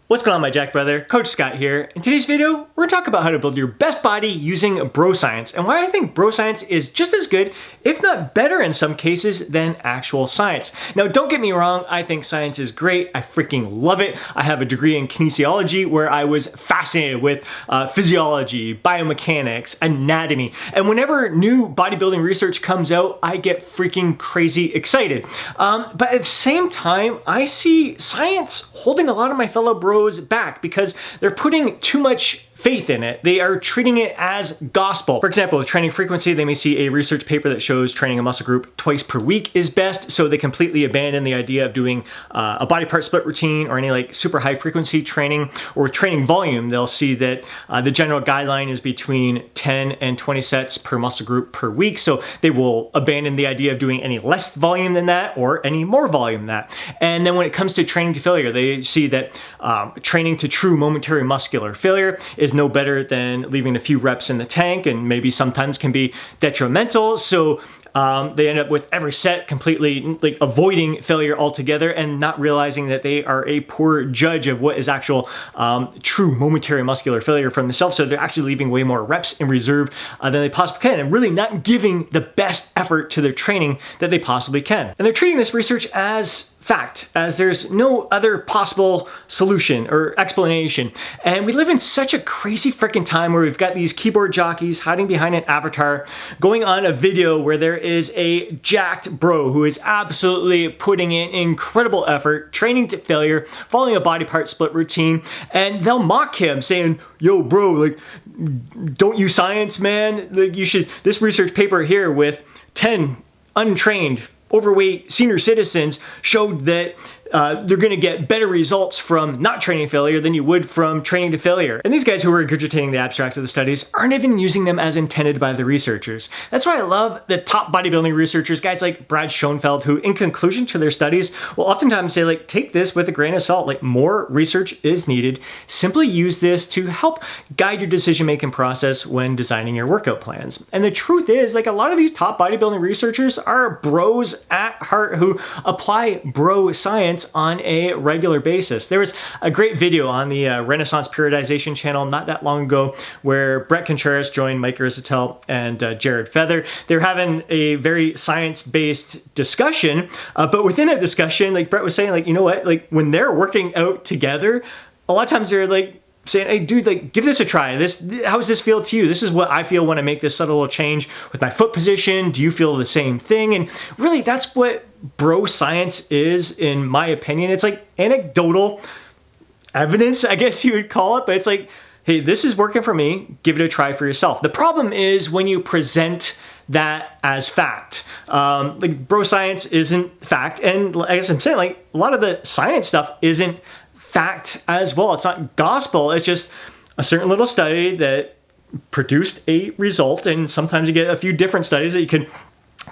What's going on, my Jack brother? Coach Scott here. In today's video, we're gonna talk about how to build your best body using BroScience and why I think BroScience is just as good, if not better in some cases, than actual science. Now, don't get me wrong, I think science is great. I freaking love it. I have a degree in kinesiology where I was fascinated with physiology, biomechanics, anatomy, and whenever new bodybuilding research comes out, I get freaking crazy excited. But at the same time, I see science holding a lot of my fellow bros back because they're putting too much faith in it. They are treating it as gospel. For example, with training frequency, they may see a research paper that shows training a muscle group twice per week is best, so they completely abandon the idea of doing a body part split routine or any like super high frequency training. Or with training volume, they'll see that the general guideline is between 10 and 20 sets per muscle group per week, so they will abandon the idea of doing any less volume than that or any more volume than that. And then when it comes to training to failure, they see that training to true momentary muscular failure is no better than leaving a few reps in the tank, and maybe sometimes can be detrimental. So they end up with every set completely like avoiding failure altogether and not realizing that they are a poor judge of what is actual true momentary muscular failure from themselves. So they're actually leaving way more reps in reserve than they possibly can, and really not giving the best effort to their training that they possibly can. And they're treating this research as fact, as there's no other possible solution or explanation. And we live in such a crazy freaking time where we've got these keyboard jockeys hiding behind an avatar, going on a video where there is a jacked bro who is absolutely putting in incredible effort, training to failure, following a body part split routine, and they'll mock him saying, yo bro, like, don't you science, man? Like, you should, this research paper here with 10 untrained overweight senior citizens showed that they're gonna get better results from not training failure than you would from training to failure. And these guys who are regurgitating the abstracts of the studies aren't even using them as intended by the researchers. That's why I love the top bodybuilding researchers, guys like Brad Schoenfeld, who in conclusion to their studies will oftentimes say, like, take this with a grain of salt, like more research is needed. Simply use this to help guide your decision-making process when designing your workout plans. And the truth is, like, a lot of these top bodybuilding researchers are bros at heart who apply bro science on a regular basis. There was a great video on the Renaissance Periodization channel not that long ago where Brett Contreras joined Mike Rizatel and Jared Feather. They're having a very science-based discussion, but within a discussion, like Brett was saying, like, you know what, like when they're working out together, a lot of times they're like saying, hey dude, like, give this a try. How does this feel to you? This is what I feel when I make this subtle little change with my foot position. Do you feel the same thing? And really, that's what bro science is, in my opinion. It's like anecdotal evidence, I guess you would call it, but it's like, hey, this is working for me, give it a try for yourself. The problem is when you present that as fact. Like, bro science isn't fact, and I guess I'm saying, like, a lot of the science stuff isn't fact as well. It's not gospel. It's just a certain little study that produced a result, and sometimes you get a few different studies that you can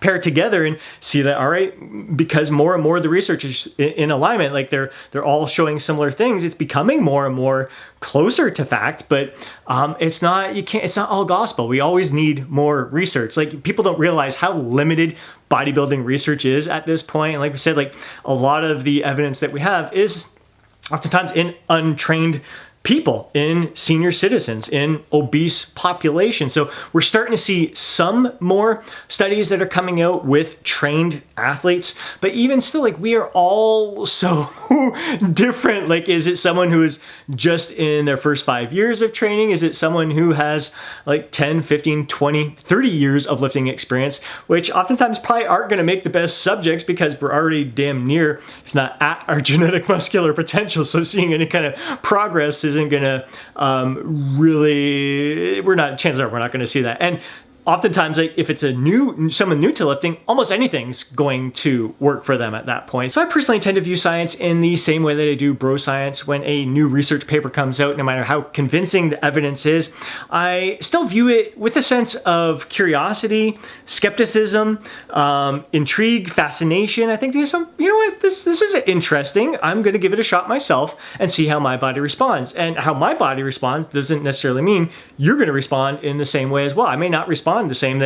pair together and see that, all right, because more and more of the research is in alignment, like they're all showing similar things, it's becoming more and more closer to fact, but it's not all gospel. We always need more research. Like, people don't realize how limited bodybuilding research is at this point. And like we said, like, a lot of the evidence that we have is oftentimes in untrained people, in senior citizens, in obese populations. So we're starting to see some more studies that are coming out with trained athletes, but even still, like, we are all so different. Like, is it someone who is just in their first 5 years of training? Is it someone who has like 10, 15, 20, 30 years of lifting experience, which oftentimes probably aren't going to make the best subjects because we're already damn near, if not at, our genetic muscular potential. So seeing any kind of progress isn't gonna really, chances are we're not gonna see that. And oftentimes, like, if it's someone new to lifting, almost anything's going to work for them at that point. So I personally tend to view science in the same way that I do bro science. When a new research paper comes out, no matter how convincing the evidence is, I still view it with a sense of curiosity, skepticism, intrigue, fascination. I think there's some, you know what, this is interesting. I'm gonna give it a shot myself and see how my body responds. And how my body responds doesn't necessarily mean you're gonna respond in the same way as well. I may not respond respond the same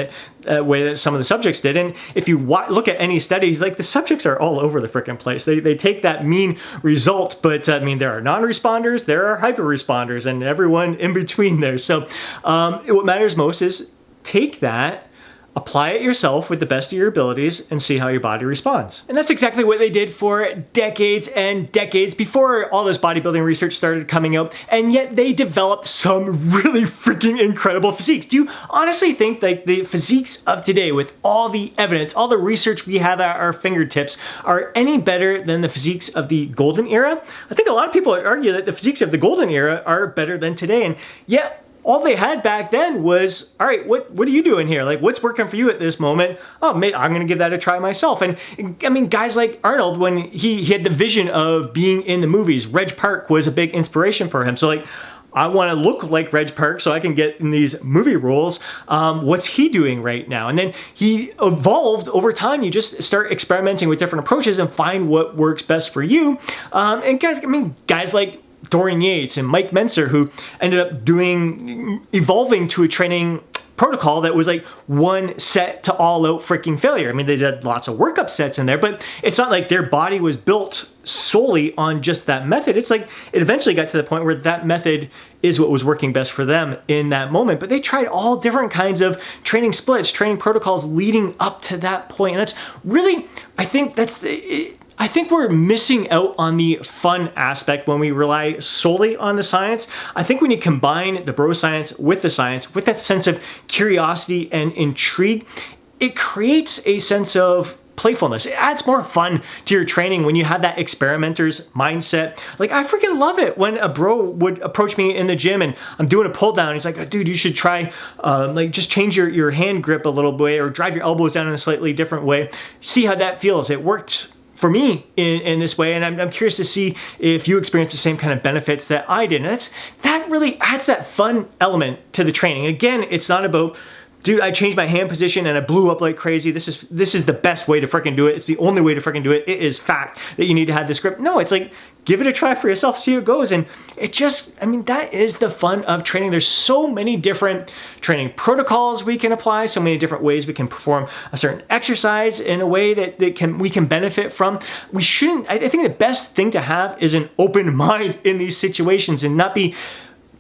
way that some of the subjects did. And if you look at any studies, like the subjects are all over the freaking place. They take that mean result, but I mean, there are non-responders, there are hyper-responders, and everyone in between there. So what matters most is take that, apply it yourself with the best of your abilities, and see how your body responds. And that's exactly what they did for decades and decades before all this bodybuilding research started coming out, and yet they developed some really freaking incredible physiques. Do you honestly think like the physiques of today, with all the evidence, all the research we have at our fingertips, are any better than the physiques of the golden era? I think a lot of people would argue that the physiques of the golden era are better than today, and yet all they had back then was, all right, what are you doing here? Like, what's working for you at this moment? Oh, mate, I'm gonna give that a try myself. And I mean, guys like Arnold, when he had the vision of being in the movies, Reg Park was a big inspiration for him. So like, I wanna look like Reg Park so I can get in these movie roles. What's he doing right now? And then he evolved over time. You just start experimenting with different approaches and find what works best for you. And guys like Dorian Yates and Mike Mentzer, who ended up evolving to a training protocol that was like one set to all out freaking failure. I mean, they did lots of workup sets in there, but it's not like their body was built solely on just that method. It's like it eventually got to the point where that method is what was working best for them in that moment. But they tried all different kinds of training splits, training protocols leading up to that point. And that's really, I think we're missing out on the fun aspect when we rely solely on the science. I think when you combine the bro science with the science, with that sense of curiosity and intrigue, it creates a sense of playfulness. It adds more fun to your training when you have that experimenter's mindset. Like, I freaking love it when a bro would approach me in the gym and I'm doing a pull down. He's like, oh, dude, you should try, like, just change your hand grip a little bit or drive your elbows down in a slightly different way. See how that feels. It worked for me in this way, and I'm curious to see if you experience the same kind of benefits that I did. And that really adds that fun element to the training. Again, it's not about, dude, I changed my hand position and I blew up like crazy. This is the best way to freaking do it. It's the only way to freaking do it. It is fact that you need to have this grip. No, it's like, give it a try for yourself, see how it goes. And it just, I mean, that is the fun of training. There's so many different training protocols we can apply, so many different ways we can perform a certain exercise in a way that we can benefit from. We shouldn't, I think the best thing to have is an open mind in these situations and not be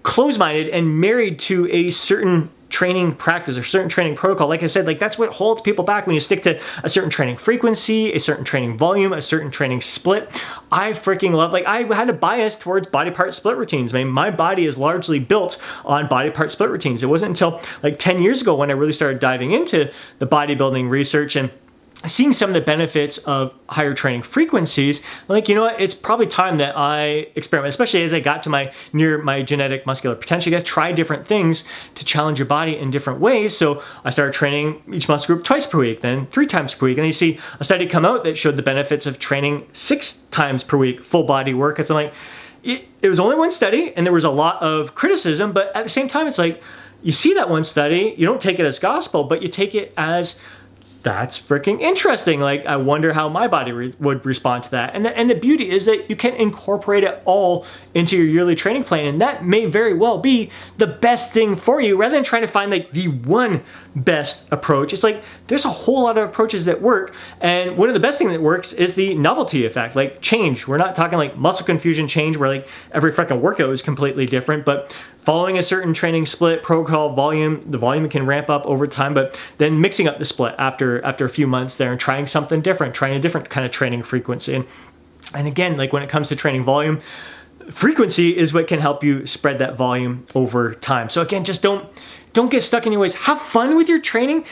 closed-minded and married to a certain training practice or certain training protocol. Like I said, like that's what holds people back when you stick to a certain training frequency, a certain training volume, a certain training split. I freaking love, like I had a bias towards body part split routines. I mean, my body is largely built on body part split routines. It wasn't until like 10 years ago when I really started diving into the bodybuilding research and seeing some of the benefits of higher training frequencies, like, you know what, it's probably time that I experiment, especially as I got to near my genetic muscular potential. You gotta try different things to challenge your body in different ways. So I started training each muscle group twice per week, then 3 times per week. And you see a study come out that showed the benefits of training 6 times per week, full body work. It's like, it was only one study and there was a lot of criticism, but at the same time, it's like, you see that one study, you don't take it as gospel, but you take it as, that's freaking interesting. Like, I wonder how my body would respond to that. And the beauty is that you can incorporate it all into your yearly training plan. And that may very well be the best thing for you rather than trying to find like the one best approach. It's like, there's a whole lot of approaches that work. And one of the best things that works is the novelty effect, like change. We're not talking like muscle confusion change where like every freaking workout is completely different, but following a certain training split protocol volume, the volume can ramp up over time, but then mixing up the split after a few months there and trying something different, trying a different kind of training frequency. And again, like when it comes to training volume, frequency is what can help you spread that volume over time. So again, just don't get stuck in your ways. Have fun with your training.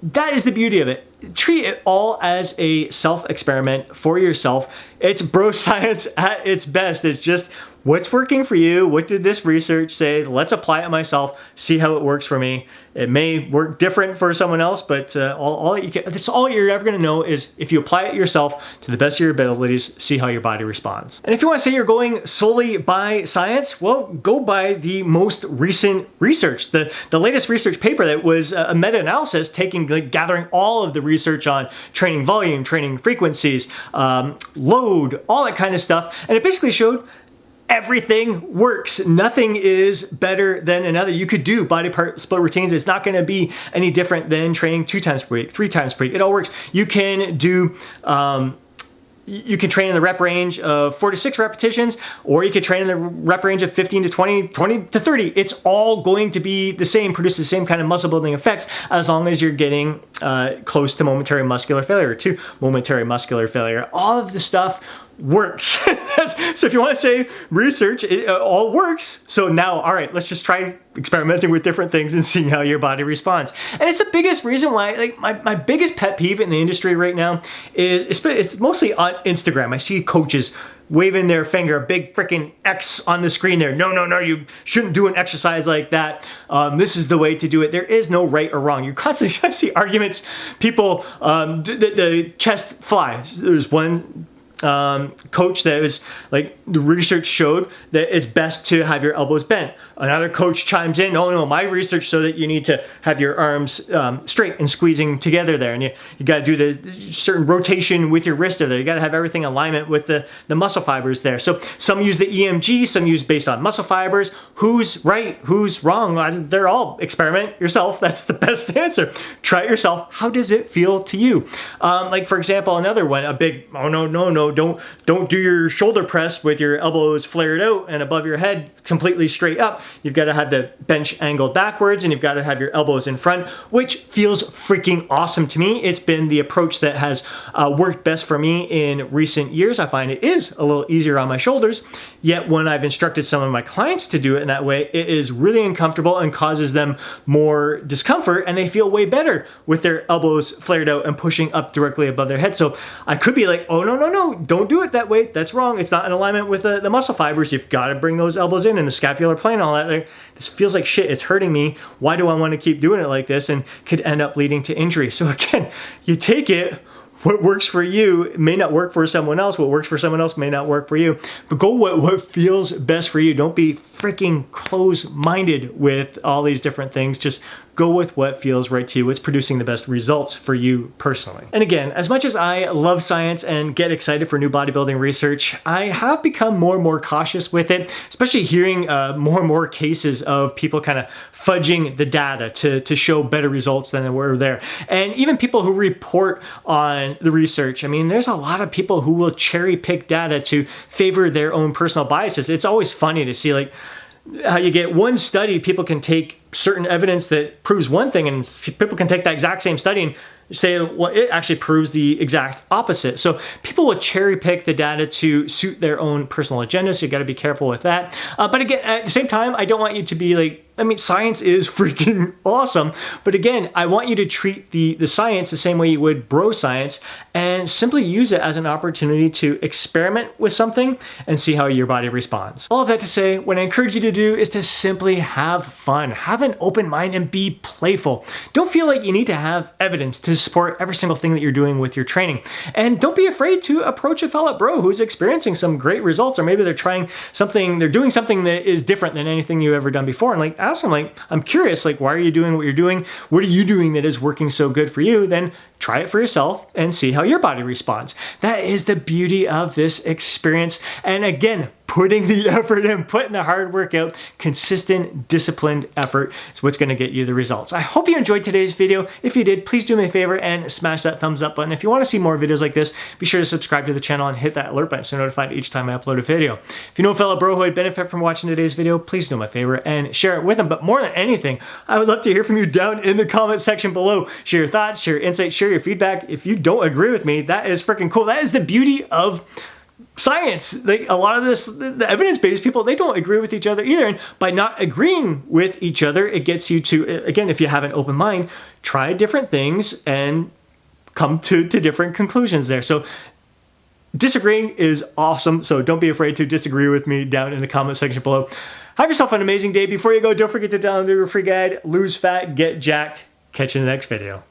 That is the beauty of it. Treat it all as a self-experiment for yourself. It's bro science at its best. It's just what's working for you? What did this research say? Let's apply it myself, see how it works for me. It may work different for someone else, but that's all you're ever gonna know is if you apply it yourself to the best of your abilities, see how your body responds. And if you wanna say you're going solely by science, well, go by the most recent research. The latest research paper that was a meta-analysis gathering all of the research on training volume, training frequencies, load, all that kind of stuff. And it basically showed everything works. Nothing is better than another. You could do body part split routines. It's not going to be any different than training 2 times per week, 3 times per week. It all works. You can do, you can train in the rep range of 4 to 6 repetitions, or you could train in the rep range of 15 to 20, 20 to 30. It's all going to be the same, produce the same kind of muscle building effects, as long as you're getting close to momentary muscular failure, to momentary muscular failure. All of the stuff works. So if you want to say research, it all works. So now, all right, let's just try experimenting with different things and seeing how your body responds. And it's the biggest reason why, like, my biggest pet peeve in the industry right now is, it's mostly on Instagram. I see coaches waving their finger, a big freaking X on the screen there. No, no, no, you shouldn't do an exercise like that. This is the way to do it. There is no right or wrong. You're constantly, I see arguments, people, the chest fly. There's one coach that was like, the research showed that it's best to have your elbows bent. Another coach chimes in, oh no, my research showed that you need to have your arms straight and squeezing together there, and you got to do the certain rotation with your wrist there. You got to have everything in alignment with the muscle fibers there. So some use the EMG, some use based on muscle fibers. Who's right, who's wrong? They're all, experiment yourself. That's the best answer. Try it yourself. How does it feel to you? Like for example, another one, a big, oh no, no, no, don't do your shoulder press with your elbows flared out and above your head completely straight up. You've got to have the bench angled backwards, and you've got to have your elbows in front, which feels freaking awesome to me. It's been the approach that has worked best for me in recent years. I find it is a little easier on my shoulders, yet when I've instructed some of my clients to do it in that way, it is really uncomfortable and causes them more discomfort, and they feel way better with their elbows flared out and pushing up directly above their head. So I could be like, oh no, no, no, don't do it that way. That's wrong. It's not in alignment with the muscle fibers. You've got to bring those elbows in and the scapular plane and all that. This feels like shit. It's hurting me. Why do I want to keep doing it like this? And could end up leading to injury. So again, you take it. What works for you may not work for someone else. What works for someone else may not work for you. But go what feels best for you. Don't be freaking close-minded with all these different things. Just go with what feels right to you, what's producing the best results for you personally. And again, as much as I love science and get excited for new bodybuilding research, I have become more and more cautious with it, especially hearing more and more cases of people kind of fudging the data to show better results than were there. And even people who report on the research, I mean, there's a lot of people who will cherry pick data to favor their own personal biases. It's always funny to see, like, how you get one study, people can take certain evidence that proves one thing, and people can take that exact same study and say, well, it actually proves the exact opposite. So people will cherry pick the data to suit their own personal agenda, so you got to be careful with that. But again, at the same time, I don't want you to be like, I mean, science is freaking awesome, but again, I want you to treat the science the same way you would bro science, and simply use it as an opportunity to experiment with something and see how your body responds. All of that to say, what I encourage you to do is to simply have fun, have an open mind, and be playful. Don't feel like you need to have evidence to support every single thing that you're doing with your training. And don't be afraid to approach a fellow bro who's experiencing some great results, or maybe they're trying something, they're doing something that is different than anything you've ever done before. And like, ask them, like, I'm curious, like, why are you doing what you're doing? What are you doing that is working so good for you? Then try it for yourself and see how your body responds. That is the beauty of this experience. And again, putting the effort in, putting the hard work out, consistent, disciplined effort is what's going to get you the results. I hope you enjoyed today's video. If you did, please do me a favor and smash that thumbs up button. If you want to see more videos like this, be sure to subscribe to the channel and hit that alert button so you're notified each time I upload a video. If you know a fellow bro who would benefit from watching today's video, please do me a favor and share it with them. But more than anything, I would love to hear from you down in the comment section below. Share your thoughts, share your insights, share your feedback. If you don't agree with me, that is freaking cool. That is the beauty of science. Like, a lot of this, the evidence-based people, they don't agree with each other either. And by not agreeing with each other, it gets you to, again, if you have an open mind, try different things and come to different conclusions there. So disagreeing is awesome. So don't be afraid to disagree with me down in the comment section below. Have yourself an amazing day. Before you go, don't forget to download your free guide, Lose Fat, Get Jacked. Catch you in the next video.